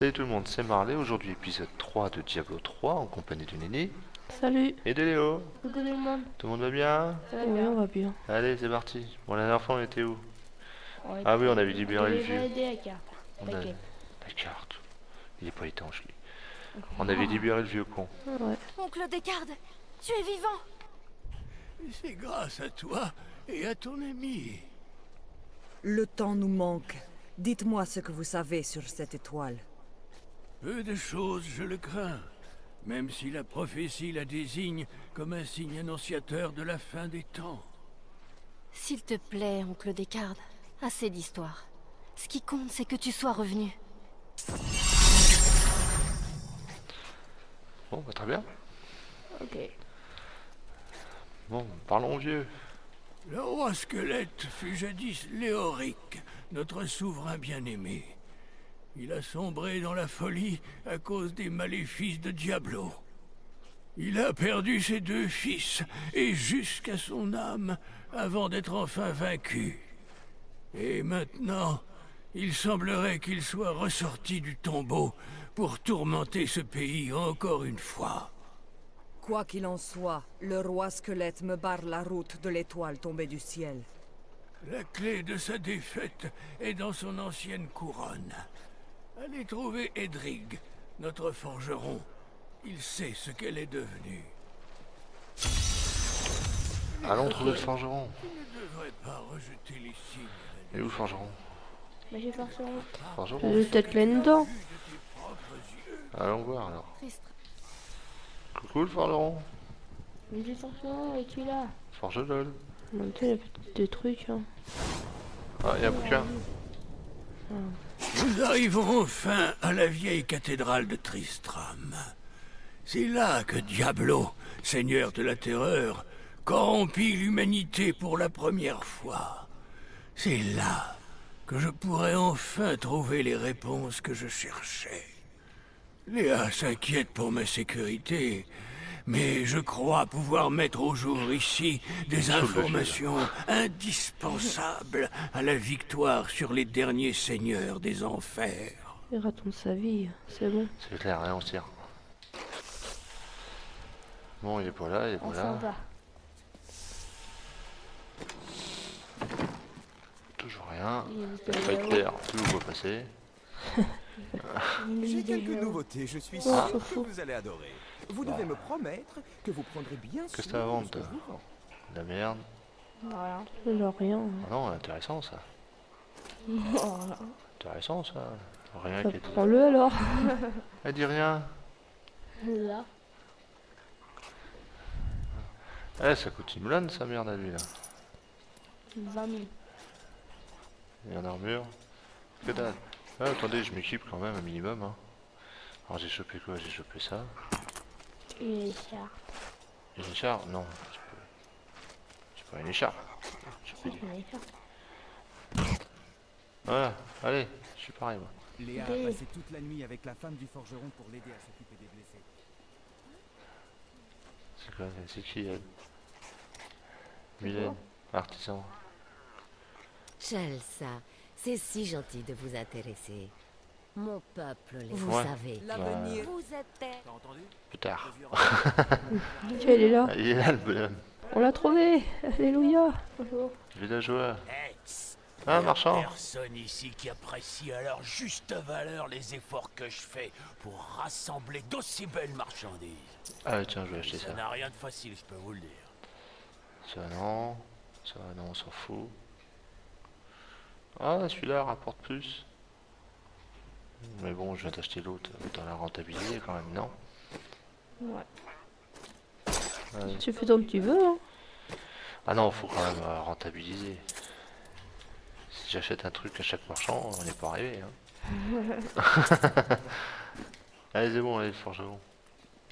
Salut tout le monde, c'est Marley. Aujourd'hui, épisode 3 de Diablo 3 en compagnie de Nini Salut. et de Léo. Coucou tout le monde. Tout le monde va bien? Ça va Oui, bien? on va bien. Allez, c'est parti. Bon, la dernière fois, on était où? On Ah oui, on était- avait libéré le devait vieux. valider la carte. On a T'inquiète. la carte. Il est pas étanche, lui. On avait libéré le vieux con. Ouais. Oncle Descartes, tu es vivant. C'est grâce à toi et à ton ami. Le temps nous manque. Dites-moi ce que vous savez sur cette étoile. Peu de choses, je le crains. Même si la prophétie la désigne comme un signe annonciateur de la fin des temps. S'il te plaît, oncle Descartes, assez d'histoire. Ce qui compte, c'est que tu sois revenu. Bon, bah, très bien. Ok. Bon, parlons au vieux. Le roi squelette fut jadis Léoric, notre souverain bien-aimé. Il a sombré dans la folie à cause des maléfices de Diablo. Il a perdu ses deux fils, et jusqu'à son âme, avant d'être enfin vaincu. Et maintenant, il semblerait qu'il soit ressorti du tombeau pour tourmenter ce pays encore une fois. Quoi qu'il en soit, le roi squelette me barre la route de l'étoile tombée du ciel. La clé de sa défaite est dans son ancienne couronne. Allez trouver Edrig, notre forgeron. Il sait ce qu'elle est devenue. Allons trouver le forgeron. Tu ne devrais pas rejeter les signes. Et où le forgeron? Mais j'ai forcément. Forgeron. J'ai peut-être pleine dedans. De tes propres yeux. Allons voir alors. Triste. Coucou le forgeron. Mais j'ai forcément et tu es là. Forge lol. En même temps, il y a peut-être des trucs. Hein. Ah, il y a un bouquin. Nous arrivons enfin à la vieille cathédrale de Tristram. C'est là que Diablo, seigneur de la terreur, corrompit l'humanité pour la première fois. C'est là que je pourrais enfin trouver les réponses que je cherchais. Léa s'inquiète pour ma sécurité, mais je crois pouvoir mettre au jour ici des informations indispensables à la victoire sur les derniers seigneurs des enfers. Il raconte sa vie. C'est bon. C'est clair, rien, on se tire. Bon, il est pas là, il est On pas s'en là. va. Toujours rien. Il Ça va être clair, plus vous pouvez passer. J'ai quelques nouveautés, je suis Oh, sûr c'est que fou. vous allez adorer. Vous devez me promettre que vous prendrez bien Qu'est-ce que soin t'as à de vendre, ce que toi je vous vends. De la merde. Voilà. Il a rien. Ah non, intéressant ça. Voilà. Intéressant ça. Rien Bah, qui est dit. prends-le alors. Elle dit rien. Là. Eh, ça coûte une blinde sa merde à lui là. 20 000. Et en armure. Que dalle. Ah, attendez, je m'équipe quand même un minimum. Hein. Alors j'ai chopé quoi? J'ai chopé ça. Une écharpe. Une écharpe? Non. C'est pas une écharpe. J'ai pas dit. Une écharpe. Voilà, allez, je suis pareil moi. Léa a Des- passé toute la nuit avec la femme du forgeron pour l'aider à s'occuper des blessés. C'est quoi? C'est qui elle? Mylène, artisan. Chalsa, c'est si gentil de vous intéresser. Mon peuple, les Vous Ouais. savez. L'avenir. Vous êtes... T'as entendu? Plus tard. Tiens, il est là. Ah, il est là le bonhomme. On l'a trouvé. Alléluia. Bonjour. Villageois. Ex. Ah, marchand. Personne ici qui apprécie à leur juste valeur les efforts que je fais pour rassembler d'aussi belles marchandises. Ah tiens, je vais acheter Ça ça. n'a rien de facile, je peux vous le dire. Ça non, on s'en fout. Ah, celui-là rapporte plus. Mais bon, je viens d'acheter l'autre, autant la rentabiliser quand même, non? Ouais. Ouais. Tu fais tant que tu veux. Hein. Ah non, faut quand même rentabiliser. Si j'achète un truc à chaque marchand, on n'est pas arrivé. Hein. Allez, c'est bon, allez, le forgeron.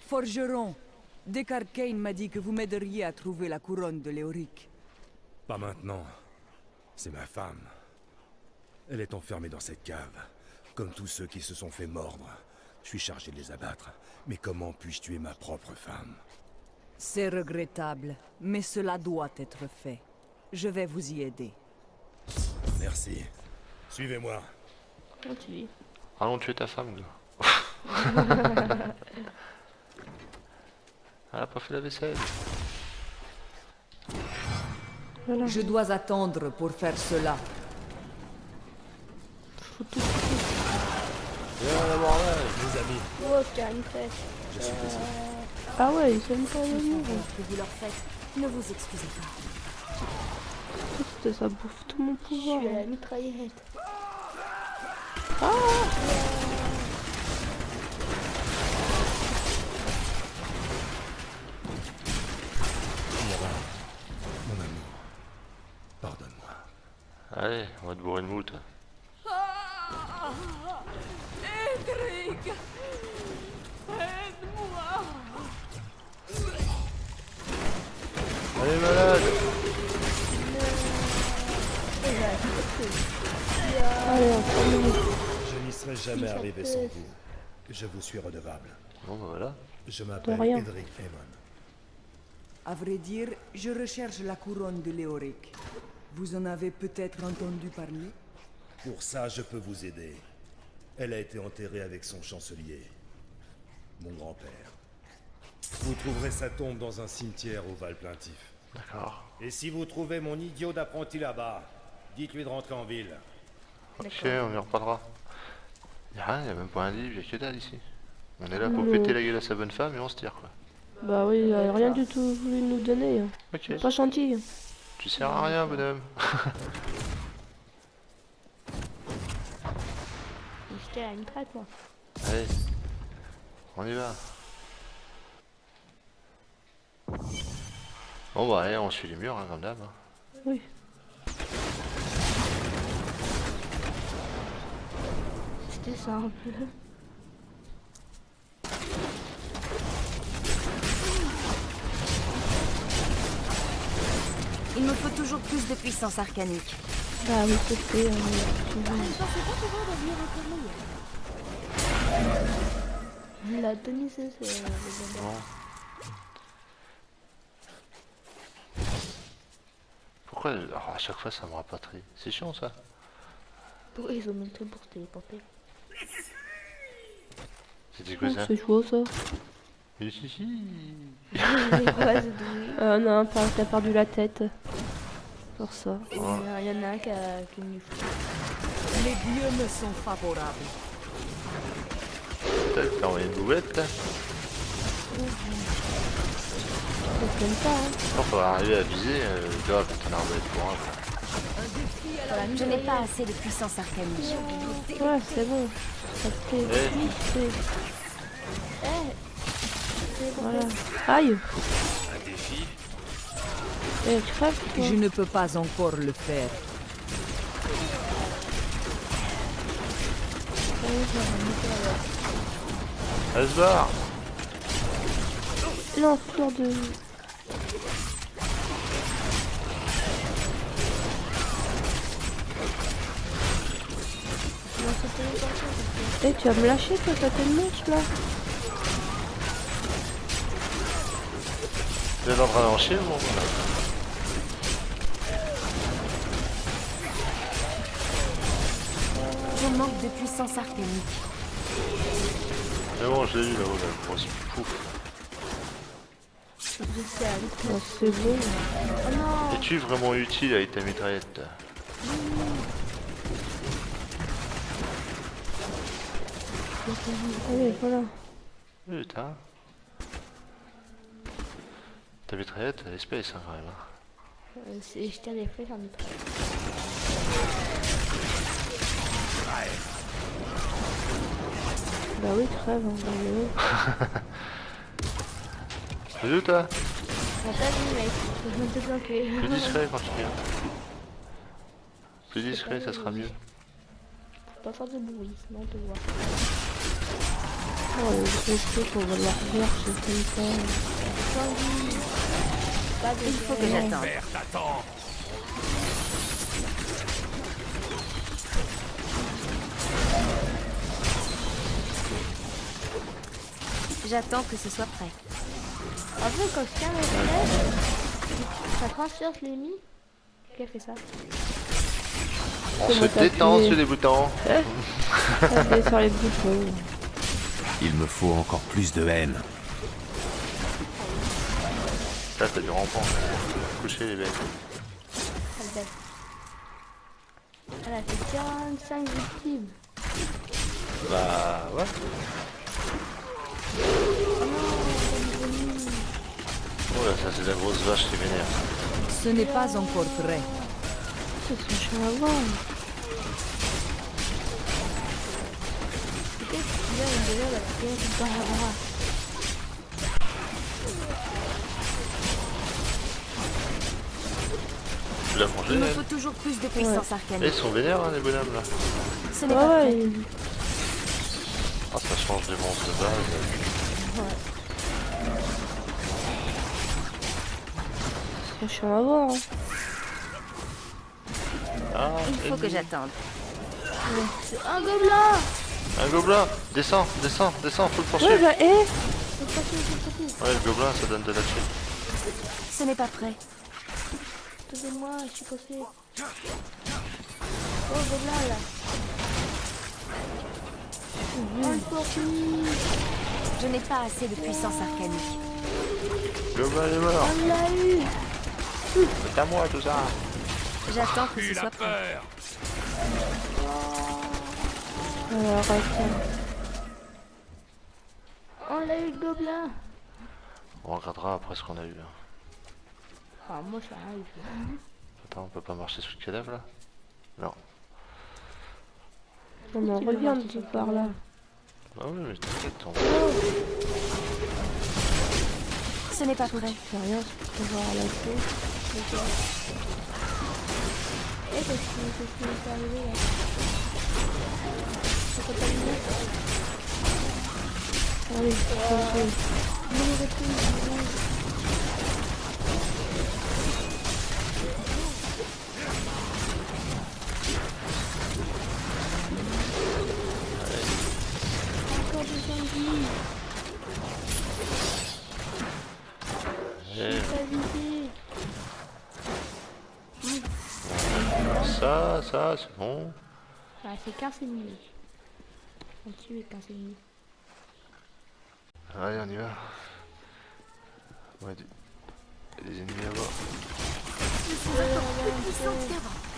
Forgeron, Descartes Kane m'a dit que vous m'aideriez à trouver la couronne de Léoric. Pas maintenant. C'est ma femme. Elle est enfermée dans cette cave. Comme tous ceux qui se sont fait mordre. Je suis chargé de les abattre. Mais comment puis-je tuer ma propre femme? C'est regrettable, mais cela doit être fait. Je vais vous y aider. Merci. Suivez-moi. Comment tu dis? Allons tuer ta femme, gars. Elle a pas fait la vaisselle. Voilà. Je dois attendre pour faire cela. Viens la bordel, les amis. Oh, tu as une tête. Ah ouais, ils aiment pas Je l'amour. comprends ce que vous leur faites. Ne vous excusez pas. Putain, ça bouffe tout mon Je pouvoir. suis à la mitraillette. Mon amour, pardonne-moi. Allez, on va te bourrer une moute. Edric, aide-moi. Allez, malade. Allez, en 3 minutes. Je n'y serais jamais arrivé sans vous. Je vous suis redevable. Bon, bah voilà. Je m'appelle rien. Edric Aemon. À vrai dire, je recherche la couronne de Léoric. Vous en avez peut-être entendu parler? Pour ça, je peux vous aider. Elle a été enterrée avec son chancelier, mon grand-père. Vous trouverez sa tombe dans un cimetière au Val-Plaintif. D'accord. Et si vous trouvez mon idiot d'apprenti là-bas, dites-lui de rentrer en ville. Ok, on y reparlera. Y'a rien, y'a même pas un livre, y'a que dalle ici. On est là pour péter la gueule à sa bonne femme et on se tire quoi. Bah oui, il a rien du tout voulu nous donner. Hein. Ok. Pas gentil. Tu sers à rien, bonhomme. J'étais à une traite, moi. Allez, on y va. Bon bah allez, on suit les murs, hein, comme d'hab. Hein. Oui. C'était simple. Il me faut toujours plus de puissance arcanique. Ah oui, c'était... La tonisée, c'est... Bon. Pourquoi à chaque fois ça me rapatrie? C'est chiant ça. Pourquoi ils ont mis le truc pour se téléporter? C'était quoi ça? C'est chaud ça. Mais si, si. C'est quoi, c'est doué? Non, t'as perdu la tête. Pour ça. Il y en a un qui est venu fou. Les dieux me sont favorables. T'as envoyé une boubette là? Je t'aime pas, hein. Non, faut arriver à viser, grave, ton arbalète pour un. Je n'ai pas assez de puissance arcanique. Ouais, c'est bon. Ça te fait... Voilà. Aïe. Un défi? Eh, tu crèves, toi. Je ne peux pas encore le faire. Elle se barre. Non, fleur de... Eh, tu vas me lâcher, toi, t'as tes mouches, là. Tu es en train d'en chier, bon. Je manque de puissance arcanique. C'est bon, je l'ai eu là-haut, la grosse pouf. Oh, c'est bon. Es-tu vraiment utile avec ta mitraillette? Allez, voilà. Putain. Ta mitraillette, elle est space hein, quand même. Hein. Je tire des flèches en mitraillette. Bah oui, crève, hein. Salut toi. On t'a vu, mec. Je me suis planqué. Plus discret quand tu viens. Plus discret, ça sera mieux. Faut pas faire de bruit, sinon on te voit. Oh, le gros truc, on va la revoir, c'est comme ça. Pas de Il faut que j'attende. Père, t'attends! J'attends que ce soit prêt. En fait, quand je tiens les flèches, ça transfère l'ennemi. Qui a fait ça? On se moi détend t'appuyer. sur les boutons. Appuyez sur les boutons. Il me faut encore plus de haine. Là, t'as du rampant. Coucher les bêtes. Elle bête. Elle a fait 45 victimes. Bah, ouais. Oh là, ça, c'est la grosse vache qui m'énerve. Ce n'est pas encore prêt. C'est chiant à voir. Peut-être qu'il y a une déjà la pierre dans la bras. Tu l'as mangé, Il me elle? faut toujours plus de puissance Eh, arcane. ils sont vénères, hein, les bonhommes, là. Ce n'est pas Ouais, vrai. il- Ah, ça change des monstres de base. c'est chiant à voir. Hein. Ah, Il faut que ennemi. j'attende. C'est un gobelin. Un gobelin. Descends, descends, descends, faut le Ouais, poursuivre. bah, C'est facile, c'est facile. Ouais, le gobelin, ça donne de la tuile. Ce n'est pas prêt. Aidez-moi, je suis coincé. Oh, gobelin là. On le poursuit. Je n'ai pas assez de puissance arcanique. Le gobelin, il est mort. On l'a eu. C'est à moi, tout ça. J'attends que ce soit prêt. Peur. Arrête. On l'a eu le gobelin. On regardera après ce qu'on a eu. hein. Ah, moi ça arrive. Attends, on peut pas marcher sous le cadavre, là? Non. On en revient de par là. Ah oui, mais t'inquiète, on... Ce n'est pas prêt. C'est rien, c'est pour pouvoir à la queue. Et qu'est-ce qui est arrivé là? C'est contaminé. Allez, continue. Encore des zombies. Eh, Pas visé. ça, c'est bon. Ah, c'est 15 ennemis. On tue 15 ennemis. Allez, on y va. Ouais, des ennemis à voir.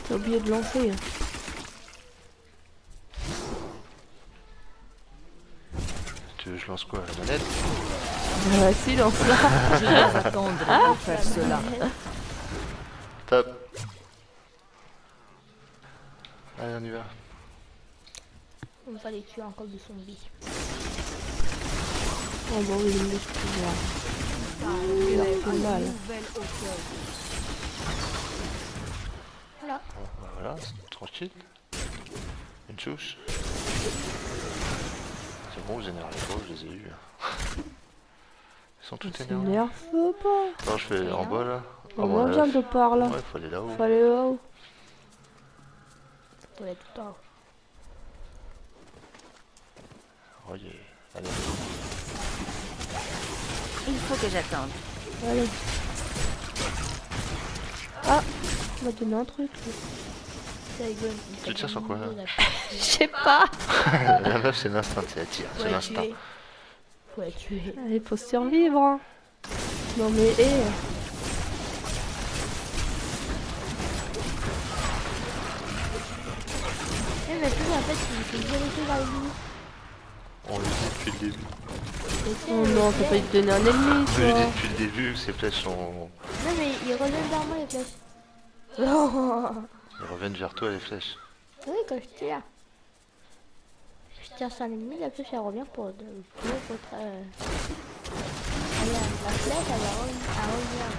T'as oublié de lancer. Hein. Tu veux que je lance quoi? La manette? Si, lance-la. Je dois attendre pour faire cela. Top. Allez, on y va. On va les tuer encore des zombies. Oh bon, il me laisse pouvoir. Il a fait mal. Voilà. Bon, bah voilà, c'est tranquille. Une souche. C'est bon, vous énervez pas, je les ai eus. Ils sont tous énervés. S'énerve pas. Non, je fais en bas là. On vient de par là. Ouais, faut aller là-haut. Faut aller là-haut. Faut aller tout en haut. Oh yeah. Allez. Il faut que j'attende. Allez. Ah, on m'a donné un truc. Ça rigole. Tu tires sur quoi là? Je sais pas. La meuf, c'est l'instinct, c'est la tire, Faut c'est la l'instinct. tuer. Faut la tuer. Allez, faut survivre. Hein. Non mais, Eh, mais tout en fait, il faut diriger vers les ennemis. On le dit depuis le début. Oh non, faut pas lui donner un ennemi, On le dit toi. depuis le début que ces flèches sont... Non, mais ils reviennent vers moi les flèches. Ils reviennent vers toi les flèches. Oui, quand je tire. Je tire sur un ennemi, la flèche elle revient pour votre. Allez, la flèche elle va revenir.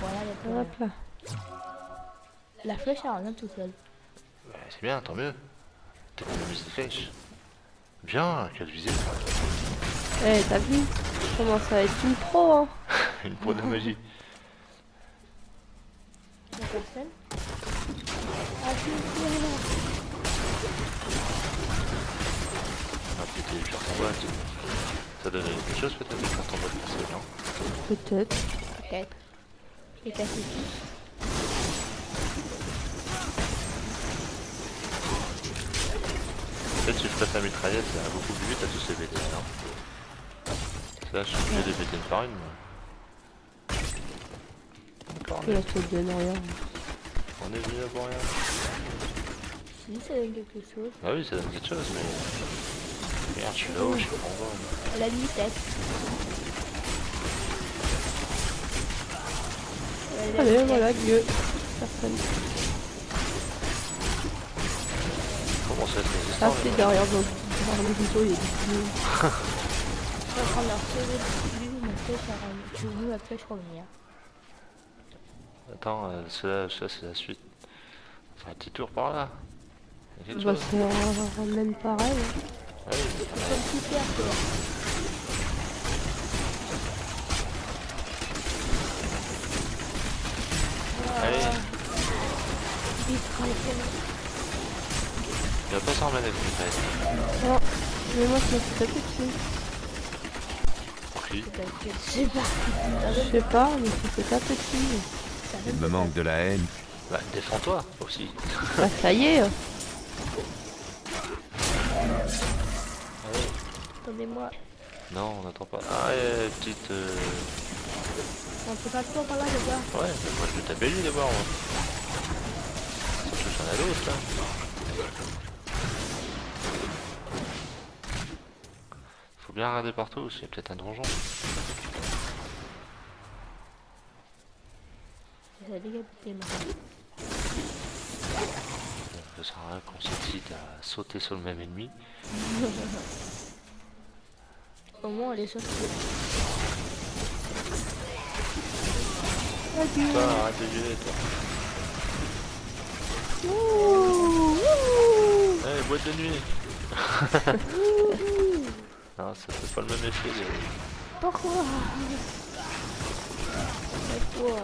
Voilà, les problèmes. Hop là. La flèche elle revient tout seul. Ouais, c'est bien, tant mieux. T'économises des flèches. Bien, quelle visée. Eh, t'as vu? Je commence à être une pro, hein. Une pro de magie. La personne. Ah, je suis là. On va peut-être les cartes en boîte. Ça donne quelque chose peut-être les cartes en boîte passées, non? Peut-être. Peut-être. J'ai cassé tout. Peut-être si je passe la mitraillette, ça va beaucoup plus vite à tous ces BD, non? Là, je suis obligé de les péter une par une, moi. D'accord, Tu la te donne rien. on est venu là pour rien. Si, ça donne quelque chose. Ah oui, ça donne quelque chose, mais... Merde, je suis là-haut, je suis pas en bas. La vitesse. Allez, voilà, Dieu. Personne. Comment ça, c'est les Ah, histoires, c'est là derrière le couteau, il y a du coup. Je vais prendre leur CV de ma flèche à revenir. Je veux ma flèche revenir. Attends, ça c'est la suite. On fait un petit tour par là. Il y a quelque Bah, chose. c'est un même pareil. Hein. Ah oui, C'est comme super, quoi. allez, Vite, tranquille. il va pas s'en remettre avec une fête. Non, mais moi, je me suis tapé dessus. Pour qui? Je sais pas. Je sais pas, mais je me suis tapé dessus. Il me manque de la haine. Bah, défends-toi aussi. Bah, ça y est. Attendez-moi. Non, on n'attend pas. Ah, petite... On peut pas le tour par là, les gars. Ouais, mais moi je vais taper lui d'abord, moi. Ça touche un à l'autre, là. Faut bien regarder partout, s'il y a peut-être un donjon. Ça a décapité, moi. Ça sert à rien qu'on s'excite à sauter sur le même ennemi. Au moins, elle est sortie. Toi, arrête de gueuler, toi. Eh, boîte de nuit. Non, ça fait pas le même effet. Pourquoi? Pourquoi?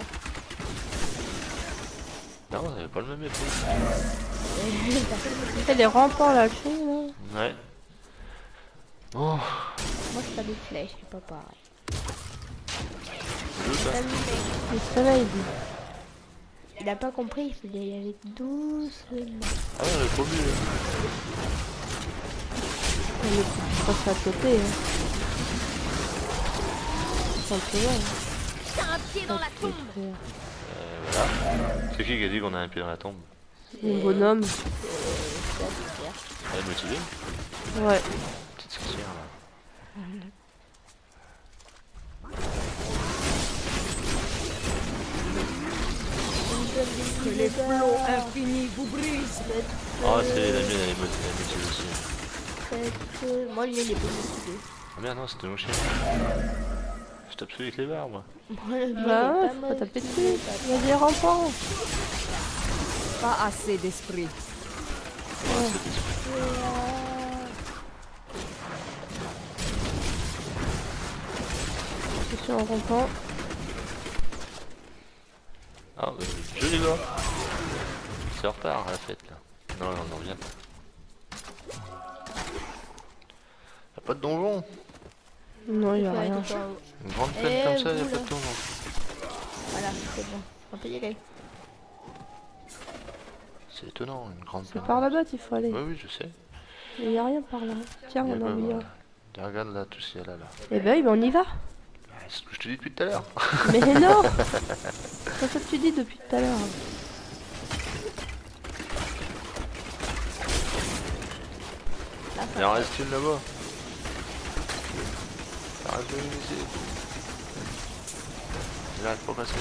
Non, ça fait pas le même effet. Et les remparts lâchés, là. Ouais. Oh, Moi, je fais des flèches, c'est pas pareil. bleu, ça. Le soleil, Il a pas compris, il faut y aller doucement. Ah ouais, le gros but, là. il est pas à côté. Hein. Simplement. T'as un pied dans la tombe. Voilà. C'est qui a dit qu'on a un pied dans la tombe? Mon bonhomme. Elle est motivée? Ouais. Petite sorcière, là. Que les flots infinis vous brisent. Oh, c'est la mienne, elle est motivée aussi. Moi, lui, il est pas motivé. Ah merde, non, c'était mon chien. Je tape celui avec les barres, moi. Moi, le mien, Bah, il est faut pas pas taper motivé. dessus. Il y a des remparts. Pas assez d'esprit. Je suis en rampant. Ah, joli gars. C'est en retard, la fête, là. Non, non, non, viens. Y'a pas de donjon. Non, il y a rien. Une grande plaine comme ça, y'a vous, pas là. de donjon. Voilà, c'est bon. On peut y aller. C'est étonnant, une grande C'est plaine. par là-bas qu'il faut aller. Oui, oui, je sais. Il n'y a rien par là. Tiens, Eh on a ben, envie. voilà. Regarde là, tout ce qu'il y a là, là. Eh ben, on y va. Ah, c'est ce que je te dis depuis tout à l'heure. Mais non. C'est ça que tu dis depuis tout à l'heure. Il en reste une là-bas. Il en reste une ici. Il arrête pas passer.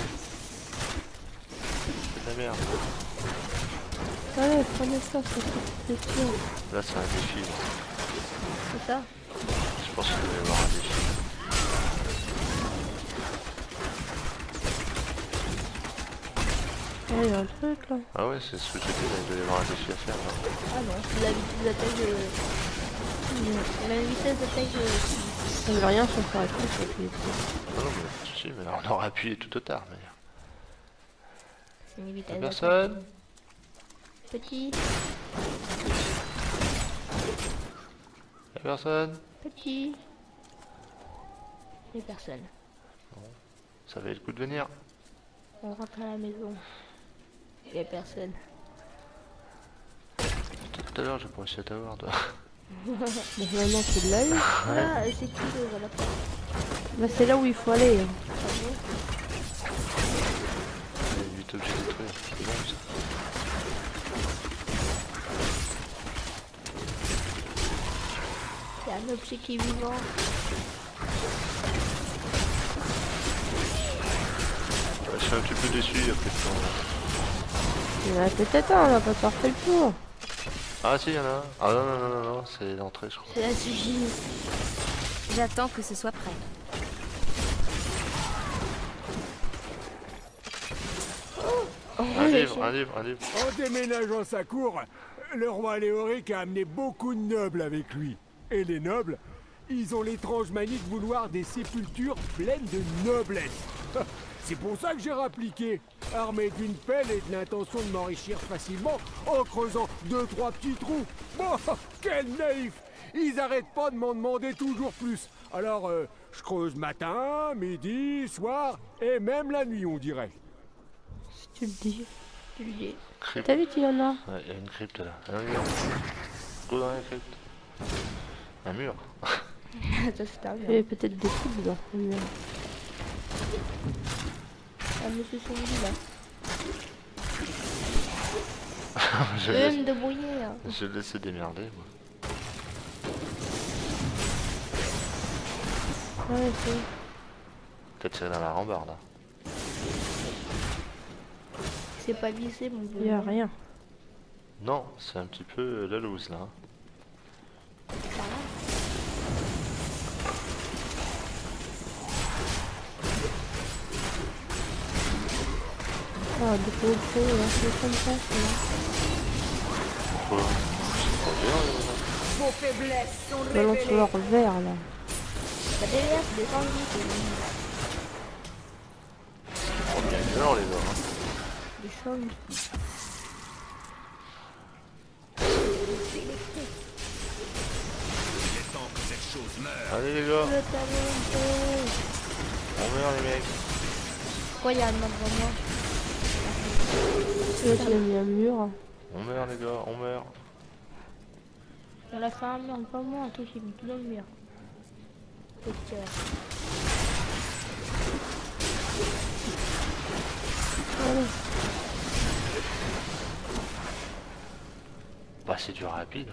C'est de la merde. Allez, prenez ça, c'est sûr. Là, c'est un défi. Là. C'est ça. Je pense qu'il doit y avoir un défi. Ah, il y a un truc là. Ah ouais, c'est ce que j'ai dit, là, il doit y avoir un défi à faire. Là. Ah non, c'est la vitesse d'attaque de... La vitesse d'attaque de... Ça veut rien sur faire écouter, ça fait Non, non, mais si, mais là, on aurait appuyé tout au tard. Mais... C'est une vitesse Y'a d'attaque. personne? Petit, Y'a personne? petit. Et personne. Ça valait le coup de venir. On rentre à la maison. Il y a personne. Tout à l'heure, j'ai pas réussi à t'avoir, toi. Mais maintenant, tu l'as eu. Ah, c'est qui le voilà pas. Bah c'est là où il faut aller. Hein. Il y a 8 objets détruits. C'est bon ça. C'est un objet qui est vivant. Je suis un petit peu déçu après ça. Il y en a peut-être un, on va pas faire fait le tour. Ah si, il y en a un. Ah non, non, non, non, non, c'est l'entrée je crois. C'est la sushi. J'attends que ce soit prêt. Un livre, un livre, un livre. En déménageant sa cour, le roi Léoric a amené beaucoup de nobles avec lui. Et les nobles, ils ont l'étrange manie de vouloir des sépultures pleines de noblesse. C'est pour ça que j'ai rappliqué, armé d'une pelle et de l'intention de m'enrichir facilement en creusant 2-3 petits trous. Bon, quel naïf! Ils arrêtent pas de m'en demander toujours plus. Alors, je creuse matin, midi, soir et même la nuit, on dirait. Si tu le dis. Tu le dis. Crypte. T'as vu qu'il y en a? Ouais, il y a une crypte là. Un mur. Go dans la crypte. Un mur. Ça c'est un Il y mur. avait peut-être des trucs dedans. Mais... Ah mais c'est celui-là. je, Je vais laisse, me débrouiller. Hein. je laisse se démerder moi. Ouais, c'est... T'as tiré dans la rambarde là. C'est pas vissé mon Il y a vieux. rien. Non, c'est un petit peu la loose là. Par là. Ah, des gros gros, là, c'est comme ça, c'est là. Pourquoi? C'est pas bien là. Vos faiblesses sont Balance révélées. leur verre, là. Bah derrière c'est des sangliers. On bien une heure les gars. Hein. Des sangliers. Allez les gars, Le talent. on meurt les mecs. Pourquoi il y a un homme devant moi? Là, il a mis un mur. On meurt les gars, on meurt. On a fait un mur devant moi, un truc qui est mis tout dans le mur. Donc, Bah c'est du rapide.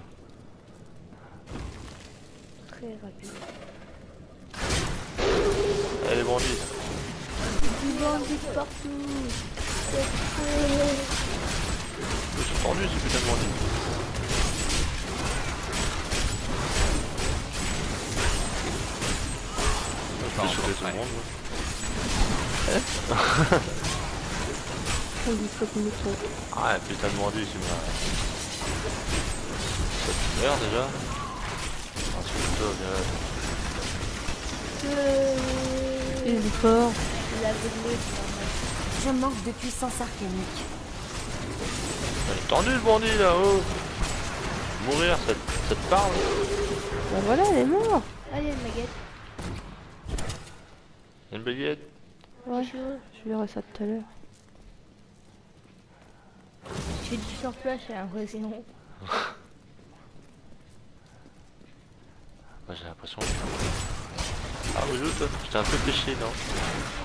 très rapide. Allez bandits. Du bandit partout. Ils sont tendus ces putains de bandits. Je vais sauver tout le monde. On dit faut que nous sommes. Ah putain de bandit tu m'as... Ça te meurt déjà. Ensuite toi viens là. Il est fort. Il a brûlé. Je manque de puissance arcanique. Il est tendu le bandit là-haut. Mourir ça te parle? Bah voilà, elle est morte. Allez, une baguette. Une baguette? Ouais, je verrai ça tout à l'heure. J'ai du surplace, j'ai l'impression. Moi j'ai l'impression que... Ah oui toi, j'étais un peu péché non?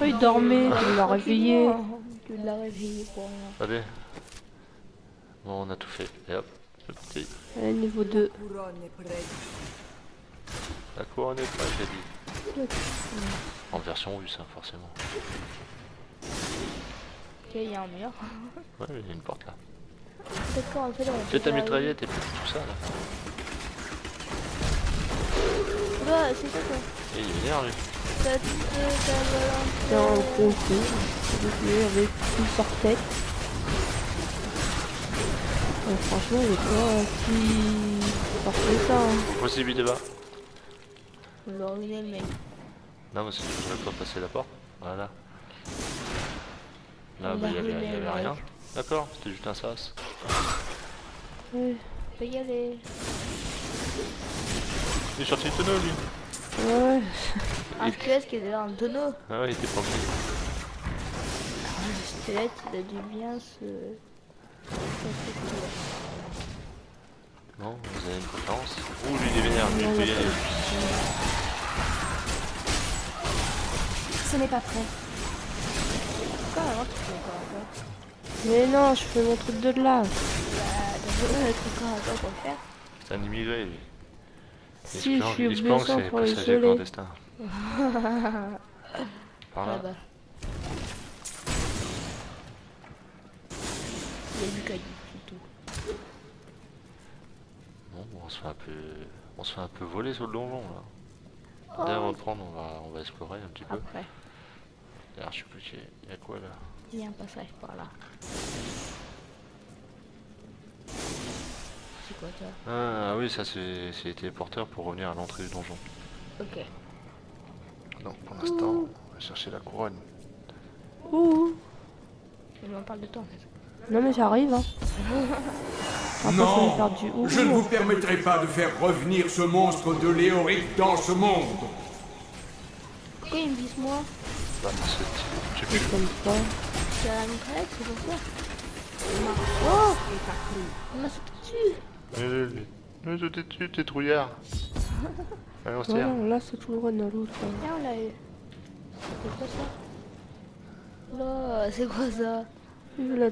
Oh, il dormait, il l'a réveillé. Tu l'as réveillé pour rien. Allez. Bon on a tout fait. Et hop, le petit. Elle est niveau 2. Couronne est prête. La couronne est prête j'ai dit. En version russe hein, forcément. Ok, il y a un mur. Ouais mais il y a une porte là. D'accord, en fait, on Fais ta mitraillette et puis tout ça là. Bah, c'est ça quoi. Et il est énervé. T'as tout C'est un concours. Avec une tête. Franchement, il est pas si parfait ça. Hein. Possibilité bas. On l'a ruiné le mec. Non mais c'est je ne pas passer la porte. Voilà. Là On bah a il y ruiné avait le rien. mec. D'accord, c'était juste un sas. Ouais. Faut y aller. Il est sorti du tonneau lui. Ouais. Un squelette qui est dans le tonneau. Ah ouais il était planqué. Le squelette, il a dû bien se... Non, vous avez une confiance. Ouh lui il est vénère, lui il peut y aller. Ce n'est pas prêt. Pourquoi avant tu fais encore un peu? Mais non, je fais mon truc de là. Bah, t'as besoin de trucs encore un peu pour le faire. C'est un immigré, lui. Si, je suis il se planque, blessant c'est pour passager l'isoler. clandestin. Par là. Là-bas. Il y a du caillou, c'est tout. Bon, on se fait un peu voler sur le donjon là. Dès reprendre, on va explorer un petit peu. Après, D'ailleurs, je sais plus, il y a quoi là? il y a un passage par là. C'est quoi ça? Ah oui, ça c'est les téléporteurs pour revenir à l'entrée du donjon. Ok. Donc pour l'instant, on va chercher la couronne. Ouh. Je m'en parle de toi. Non mais j'arrive hein. Après, Non, faut me faire du ouh. je ne vous permettrai pas de faire revenir ce monstre de Léoric dans ce monde. Pourquoi il me vise moi? Bah, je sais Je plus. comme pas. C'est à la mitraillette, c'est pour ça. Oh! On m'a sauté dessus! Mais je t'ai tué, t'es trouillard. Allez, on se tire. Voilà, là c'est tout le run à l'autre. Et on l'a eu. C'est quoi ça? Là, c'est quoi ça?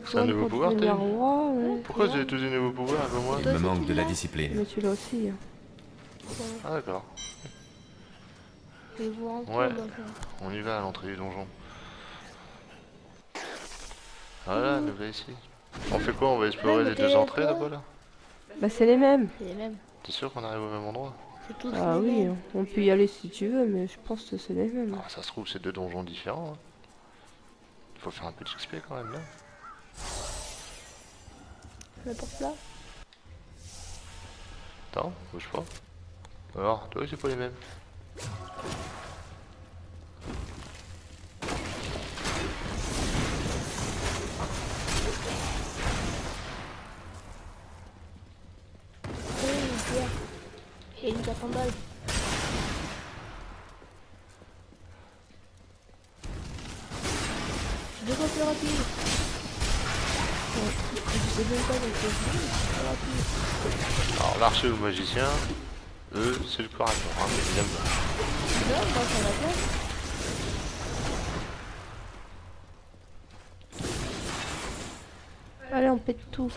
C'est un nouveau pouvoir, t'as eu roi, ouais. Pourquoi j'ai tous des nouveaux pouvoirs comme moi? Il me manque de la discipline. Mais tu l'as aussi. Hein. Ah d'accord. Je vais vous rentrer Ouais. dans ça. On y va à l'entrée du donjon. Voilà, nous voilà ici. On fait quoi? On va explorer les deux entrées là-bas là? Bah c'est les mêmes. C'est les mêmes. T'es sûr qu'on arrive au même endroit? C'est tous Ah les oui, mêmes. on peut y aller si tu veux, mais je pense que c'est les mêmes. Ah, ça se trouve c'est deux donjons différents. Hein. Faut faire un peu d'XP quand même là. La porte là? Attends, bouge pas. Alors, toi c'est pas les mêmes. Et une carte en balle. Deux fois plus rapide. Je sais même pas donc c'est plus rapide. Alors l'archer ou le magicien, eux c'est le corps à corps, hein, mais ils aiment bien. Là, moi ça va bien. Allez, on pète tout.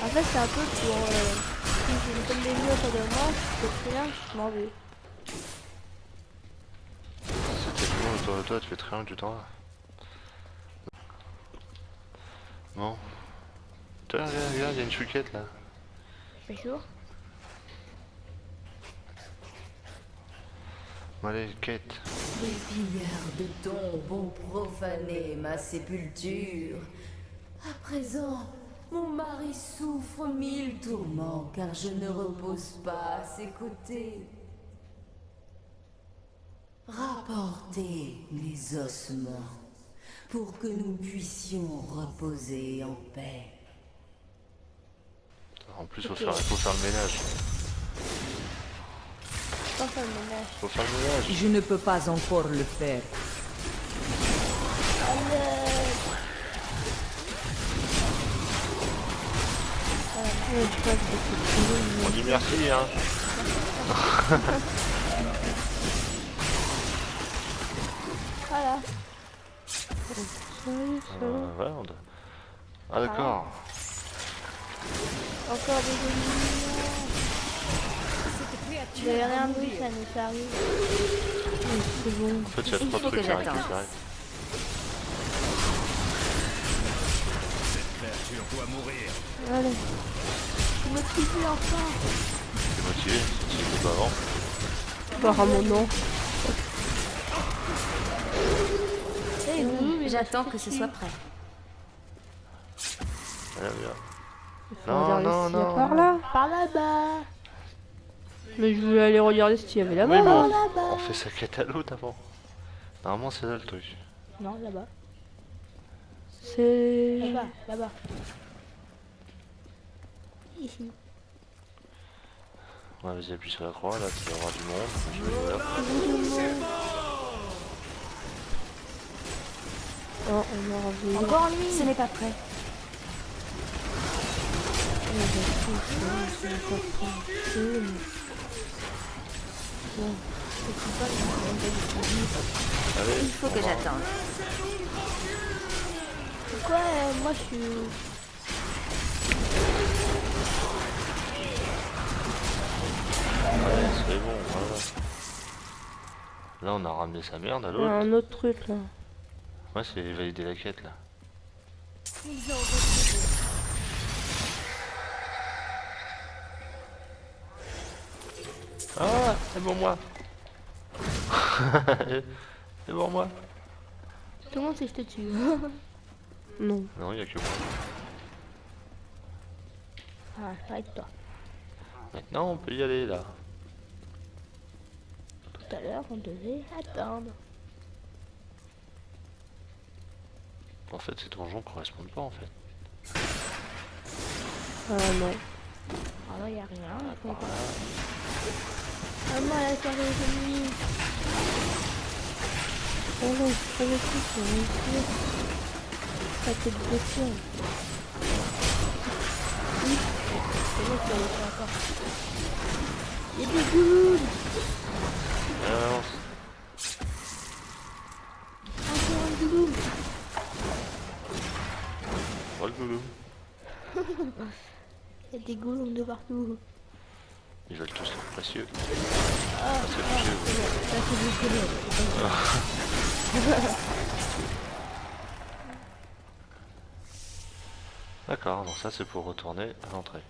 En fait c'est un peu pour... si je me tombe des yeux autour de moi, je peux rien, je m'en vais. C'était tout le monde autour de toi, tu fais triangle, tu t'en vas. Bon. Tiens, regarde, il y a une chouquette là. C'est chaud. Bon, allez, quête. Les pilleurs de tombes ont profané ma sépulture. À présent, mon mari souffre 1000 tourments car je ne repose pas à ses côtés. Rapportez mes ossements pour que nous puissions reposer en paix. En plus, faut faire le ménage. Pas faire le ménage. Faut faire le ménage. Je ne peux pas encore le faire. On dit merci, hein. Voilà. Voilà, Ah d'accord. Encore des ennemis. J'ai rien vu, ça nous arrive. C'est bon. En fait, il y a trois faut trucs que à j'attende. récupérer. Allez. Je me suis vu enfin. T'es motivé, si c'était pas avant. Apparemment non. J'attends que ce soit prêt. Allez, bien. Faut Non, regarder non, s'il y a non. par là. Par là-bas. Mais je voulais aller regarder s'il y avait Oui, là-bas. mais là. on fait sa quête à l'autre avant. Normalement, c'est là le truc. Non, là-bas. C'est... Là-bas, là-bas. Ici. Ouais, vas-y, appuie sur la croix, là, tu vas avoir du monde. Je vais voir. Oh, on va revenir. Encore lui. Ce n'est pas prêt. Allez, Il faut que j'attende. Pourquoi moi je suis... allez, c'est bon, voilà. Là, on a ramené sa merde à Il y a l'autre. un autre truc là. Ouais, c'est valider la quête là. Ah, c'est pour moi. C'est pour moi. Tout le monde sait que je te tue. Non. Non, il y a que moi. Ah, arrête-toi. Maintenant, on peut y aller là. Tout à l'heure, on devait attendre. En fait, ces donjons correspondent pas en fait. Ah non. Ah non, y a rien. Ah non, la soirée de nuit. Oh non, je savais plus sur les yeux. Ça fait de blessure. C'est moi qui l'ai fait encore. Il y a des goulous. Avance. Encore un goulou. Oh le goulou. Il y a des goulous de partout. Ils veulent tous être précieux. Ah, C'est précieux. ça c'est du D'accord, donc ça c'est pour retourner à l'entrée.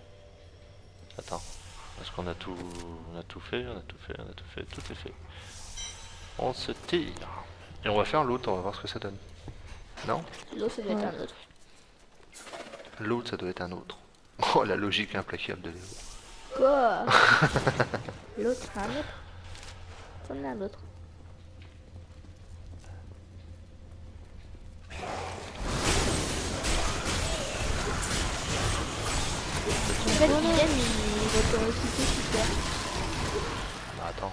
Attends. Est-ce qu'on a tout fait, tout est fait. On se tire. Et on va faire l'autre, on va voir ce que ça donne. Non? L'autre, ça doit être un autre. L'autre, ça doit être un autre. Oh, la logique implacable de Léo. Quoi? L'autre, un autre. C'en est un autre. En fait, Guillaume, il retourne aussi super. Bah attends.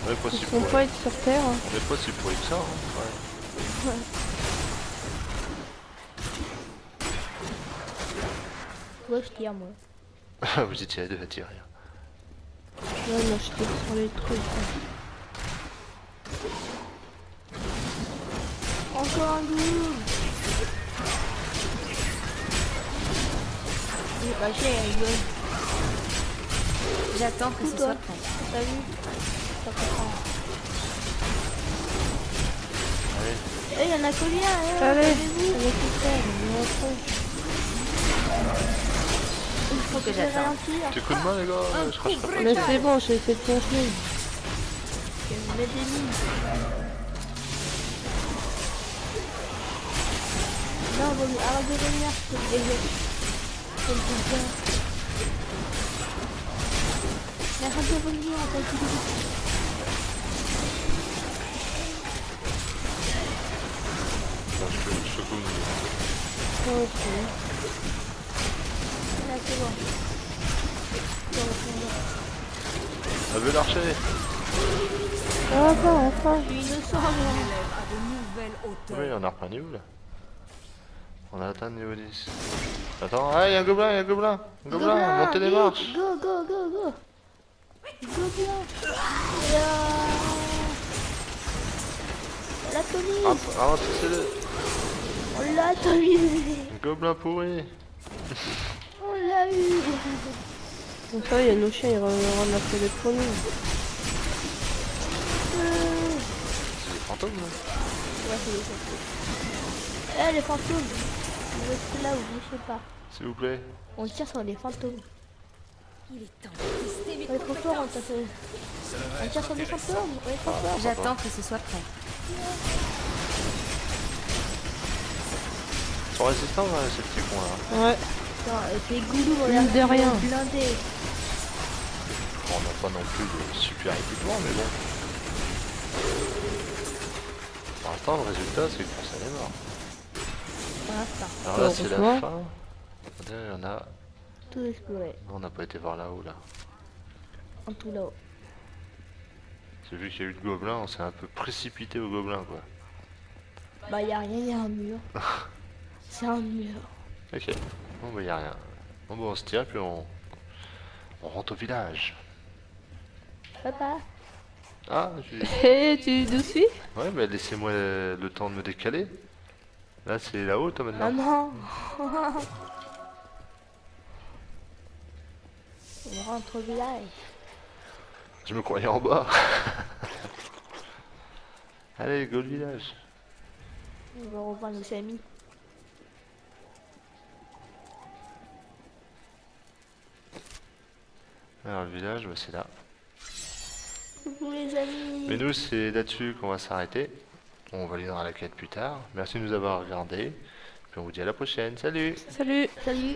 On est pas si Ils vont pour... pas être sur Terre. Hein. On est pas si pourri que ça, hein. Ouais. Ouais, je tire, moi. Vous étiez à deux à tirer. Ouais, moi je tire sur les trucs. Encore un goût. Il est caché, il rigole. J'attends que ce Toi, soit prêt. t'as vu? Ça comprend. Allez. Eh, il y en a combien, hein? Allez, Savez-vous? avec tout ça, on est en train. Il faut que j'attende. Petit coup de main les gars, je cracherai pas. Mais c'est bon, j'ai essayé de continuer. Je vais mettre des mines. Non, vaut mieux arrête de venir, c'est le délire. C'est le bien. Mais arrête de venir, t'as dit. Bon, je peux vous Ouais, c'est bon. Là, c'est bon. On veut l'archer. Enfin. Je suis innocent, moi. À de nouvelles hauteurs. Oui, on a repris un niveau là. On a atteint le niveau 10. Attends, ah, il y a un gobelin, il y a un gobelin. Un gobelin, montez les vite, marches. Go, go, go, go. Gobelin. La Tommy. Ralentissez-le. On l'a, Tommy. Gobelin pourri. On l'a eu. Donc ça, il y a nos chiens, ils ramassent les pour nous. C'est des fantômes là. Ouais, c'est les fantômes. Eh, les fantômes. Vous restez là ou bougez pas. S'il vous plaît. On tire sur les fantômes. Il est temps de tester mes On est trop fort, on t'a fait. On tire sur les fantômes. On est trop fort. J'attends que ce soit prêt. Ils sont résistants là, ces petits cons là. Ouais. Putain, c'est goulou, on Mine de rien. blindé. Bon, on n'a pas non plus de super équipement, mais bon. Pour l'instant, le résultat, c'est que personne n'est mort. Pour l'instant, Alors là, c'est la Heureusement. fin. Regardez, il y en a. tout exploré. Non, on n'a pas été voir là-haut là. En tout là-haut. C'est vu qu'il y a eu le gobelin, on s'est un peu précipité au gobelin quoi. Bah, y a rien, y a un mur. C'est un mur. Ok. Bon bah y a rien. Bon bah on se tire puis on rentre au village. Papa. Ah, Et tu nous suis? ouais bah laissez-moi le temps de me décaler. Là c'est là-haut toi maintenant. Maman. On rentre au village. Je me croyais en bas. Allez, go le village. On va revoir nos amis. Alors le village, bah, c'est là. Coucou les amis. Mais nous c'est là-dessus qu'on va s'arrêter. On validera la quête plus tard. Merci de nous avoir regardés. Puis on vous dit à la prochaine. Salut! Salut! Salut.